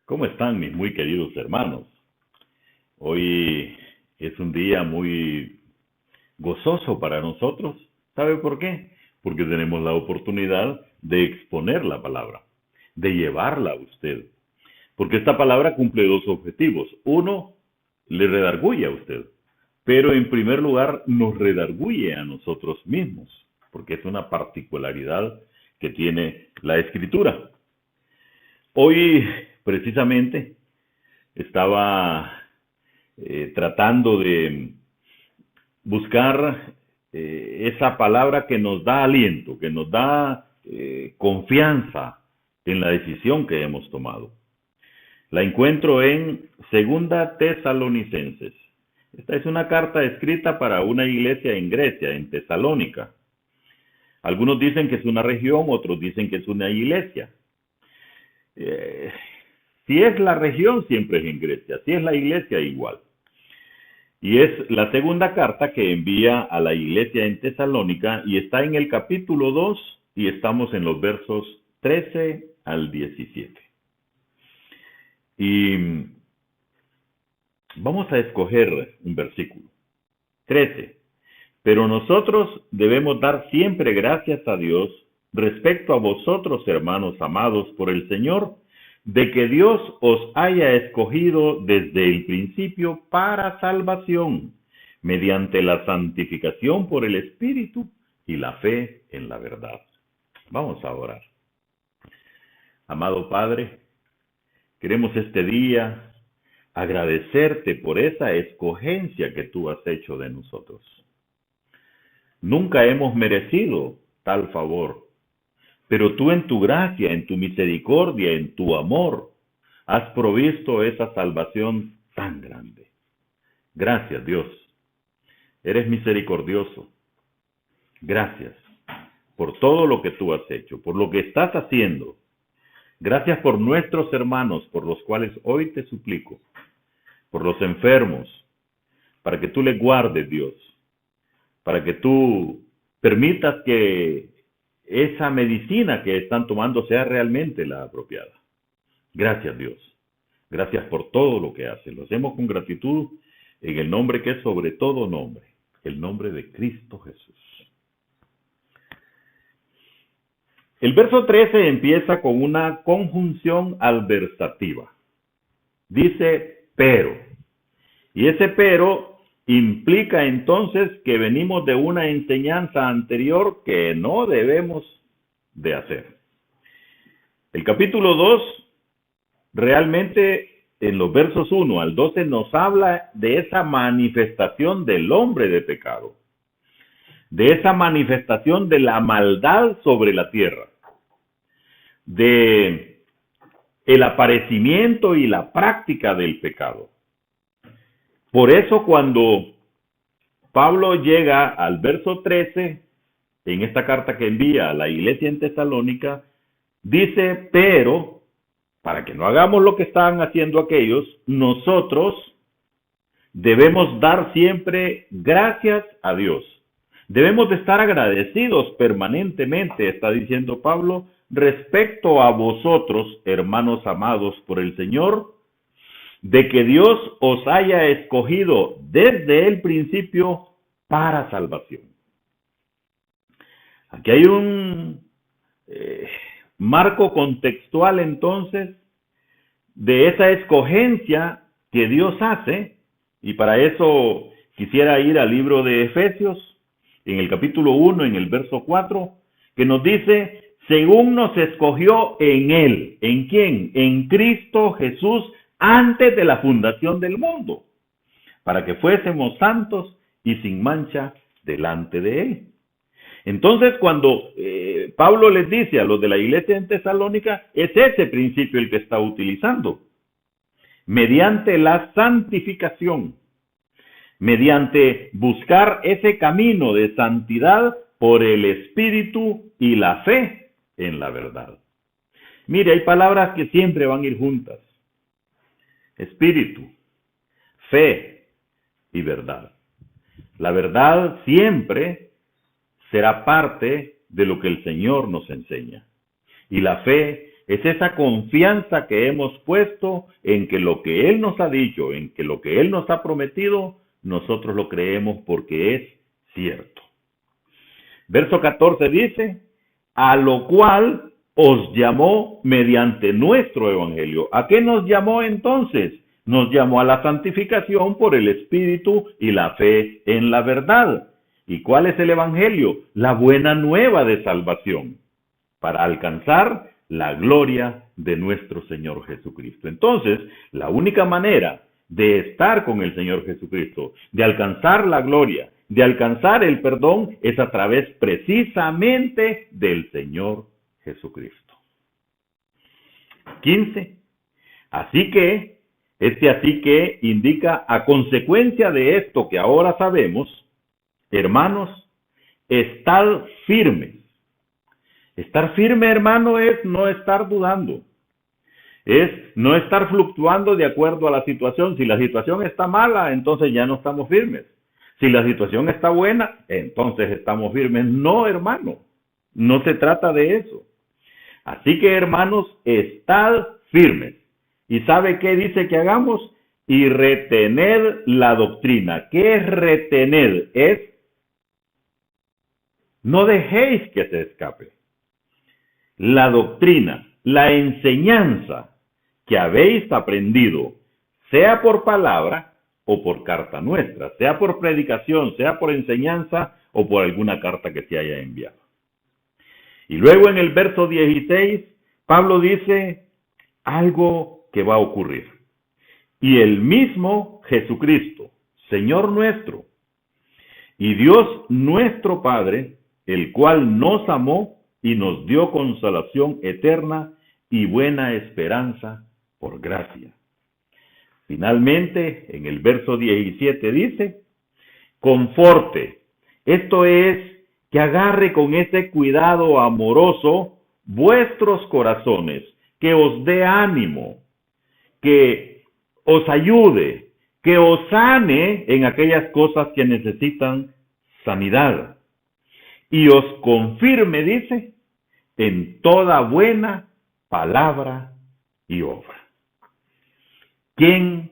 ¿Cómo están mis muy queridos hermanos? Hoy es un día muy gozoso para nosotros. ¿Sabe por qué? Porque tenemos la oportunidad de exponer la palabra, de llevarla a usted. Porque esta palabra cumple dos objetivos. Uno, le redarguye a usted, pero en primer lugar nos redarguye a nosotros mismos, porque es una particularidad que tiene la Escritura. Hoy, precisamente, estaba tratando de buscar esa palabra que nos da aliento, que nos da confianza en la decisión que hemos tomado. La encuentro en Segunda Tesalonicenses. Esta es una carta escrita para una iglesia en Grecia, en Tesalónica. Algunos dicen que es una región, otros dicen que es una iglesia. Eh, si es la región, siempre es en Grecia. Si es la iglesia, igual. Y es la segunda carta que envía a la iglesia en Tesalónica y está en el capítulo 2 y estamos en los versos 13 al 17. Y vamos a escoger un versículo. 13. Pero nosotros debemos dar siempre gracias a Dios respecto a vosotros, hermanos amados por el Señor, de que Dios os haya escogido desde el principio para salvación, mediante la santificación por el Espíritu y la fe en la verdad. Vamos a orar. Amado Padre, queremos este día agradecerte por esa escogencia que tú has hecho de nosotros. Nunca hemos merecido tal favor, pero tú en tu gracia, en tu misericordia, en tu amor, has provisto esa salvación tan grande. Gracias, Dios. Eres misericordioso. Gracias por todo lo que tú has hecho, por lo que estás haciendo. Gracias por nuestros hermanos, por los cuales hoy te suplico, por los enfermos, para que tú les guardes, Dios, para que tú permitas que esa medicina que están tomando sea realmente la apropiada. Gracias, Dios. Gracias por todo lo que haces. Lo hacemos con gratitud en el nombre que es sobre todo nombre, el nombre de Cristo Jesús. El verso 13 empieza con una conjunción adversativa. Dice pero. Y ese pero implica entonces que venimos de una enseñanza anterior que no debemos de hacer. El capítulo 2 realmente en los versos 1 al 12 nos habla de esa manifestación del hombre de pecado, de esa manifestación de la maldad sobre la tierra, de el aparecimiento y la práctica del pecado. Por eso cuando Pablo llega al verso 13, en esta carta que envía a la iglesia en Tesalónica, dice, pero, para que no hagamos lo que estaban haciendo aquellos, nosotros debemos dar siempre gracias a Dios. Debemos de estar agradecidos permanentemente, está diciendo Pablo, respecto a vosotros, hermanos amados por el Señor, de que Dios os haya escogido desde el principio para salvación. Aquí hay un marco contextual entonces de esa escogencia que Dios hace, y para eso quisiera ir al libro de Efesios, en el capítulo 1, en el verso 4, que nos dice, según nos escogió en Él. ¿En quién? En Cristo Jesús, antes de la fundación del mundo, para que fuésemos santos y sin mancha delante de Él. Entonces, cuando Pablo les dice a los de la iglesia en Tesalónica, es ese principio el que está utilizando. Mediante la santificación, mediante buscar ese camino de santidad por el Espíritu y la fe en la verdad. Mire, hay palabras que siempre van a ir juntas. Espíritu, fe y verdad. La verdad siempre será parte de lo que el Señor nos enseña. Y la fe es esa confianza que hemos puesto en que lo que Él nos ha dicho, en que lo que Él nos ha prometido, nosotros lo creemos porque es cierto. Verso 14 dice, a lo cual os llamó mediante nuestro evangelio. ¿A qué nos llamó entonces? Nos llamó a la santificación por el Espíritu y la fe en la verdad. ¿Y cuál es el evangelio? La buena nueva de salvación, para alcanzar la gloria de nuestro Señor Jesucristo. Entonces, la única manera de estar con el Señor Jesucristo, de alcanzar la gloria, de alcanzar el perdón, es a través precisamente del Señor Jesucristo. 15. Así que indica, a consecuencia de esto que ahora sabemos, hermanos, estad firmes. Estar firme, hermano, es no estar dudando. Es no estar fluctuando de acuerdo a la situación. Si la situación está mala, entonces ya no estamos firmes. Si la situación está buena, entonces estamos firmes. No, hermano, no se trata de eso. Así que, hermanos, estad firmes. ¿Y sabe qué dice que hagamos? Y retened la doctrina. ¿Qué es retener? Es no dejéis que se escape. La doctrina, la enseñanza que habéis aprendido, sea por palabra o por carta nuestra, sea por predicación, sea por enseñanza o por alguna carta que se haya enviado. Y luego en el verso 16, Pablo dice algo que va a ocurrir. Y el mismo Jesucristo, Señor nuestro, y Dios nuestro Padre, el cual nos amó y nos dio consolación eterna y buena esperanza por gracia. Finalmente, en el verso 17 dice, conforte, esto es, que agarre con ese cuidado amoroso vuestros corazones, que os dé ánimo, que os ayude, que os sane en aquellas cosas que necesitan sanidad, y os confirme, dice, en toda buena palabra y obra. ¿Quién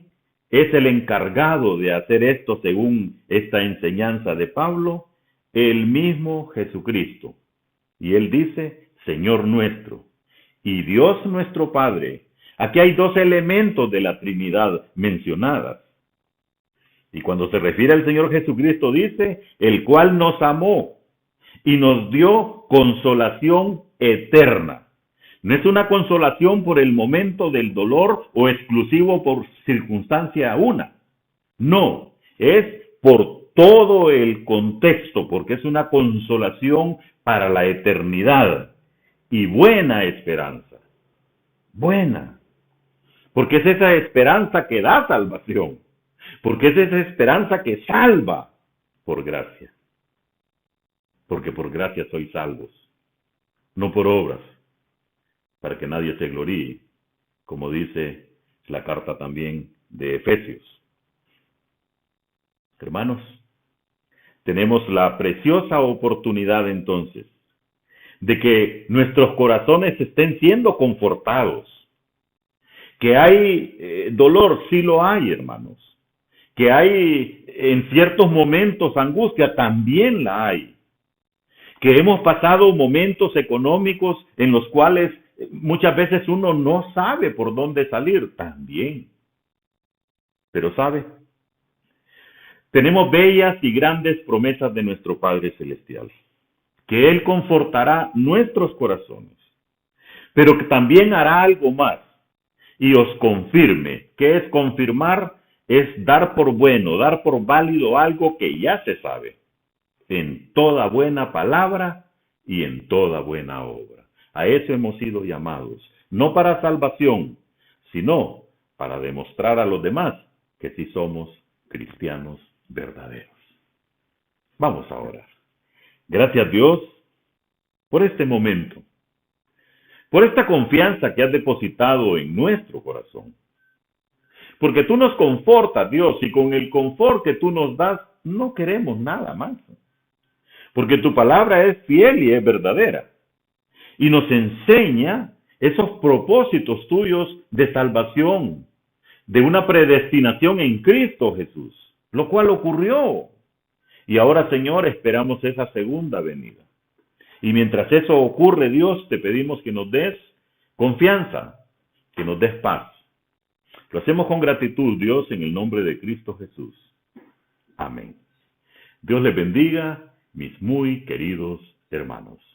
es el encargado de hacer esto según esta enseñanza de Pablo? El mismo Jesucristo. Y él dice, Señor nuestro y Dios nuestro Padre. Aquí hay dos elementos de la Trinidad mencionadas. Y cuando se refiere al Señor Jesucristo dice, el cual nos amó y nos dio consolación eterna. No es una consolación por el momento del dolor o exclusivo por circunstancia una. No, es por todo el contexto, porque es una consolación para la eternidad y buena esperanza. Buena. Porque es esa esperanza que da salvación. Porque es esa esperanza que salva por gracia. Porque por gracia sois salvos, no por obras, para que nadie se gloríe, como dice la carta también de Efesios. Hermanos, tenemos la preciosa oportunidad entonces de que nuestros corazones estén siendo confortados. Que hay dolor, sí lo hay, hermanos. Que hay en ciertos momentos angustia, también la hay. Que hemos pasado momentos económicos en los cuales muchas veces uno no sabe por dónde salir, también. Pero ¿sabe? Tenemos bellas y grandes promesas de nuestro Padre Celestial, que Él confortará nuestros corazones, pero que también hará algo más y os confirme. ¿Qué es confirmar? Es dar por bueno, dar por válido algo que ya se sabe, en toda buena palabra y en toda buena obra. A eso hemos sido llamados, no para salvación, sino para demostrar a los demás que sí somos cristianos verdaderos. Vamos a orar. Gracias, Dios, por este momento, por esta confianza que has depositado en nuestro corazón. Porque tú nos confortas, Dios, y con el confort que tú nos das, no queremos nada más. Porque tu palabra es fiel y es verdadera. Y nos enseña esos propósitos tuyos de salvación, de una predestinación en Cristo Jesús, lo cual ocurrió. Y ahora, Señor, esperamos esa segunda venida. Y mientras eso ocurre, Dios, te pedimos que nos des confianza, que nos des paz. Lo hacemos con gratitud, Dios, en el nombre de Cristo Jesús. Amén. Dios les bendiga, mis muy queridos hermanos.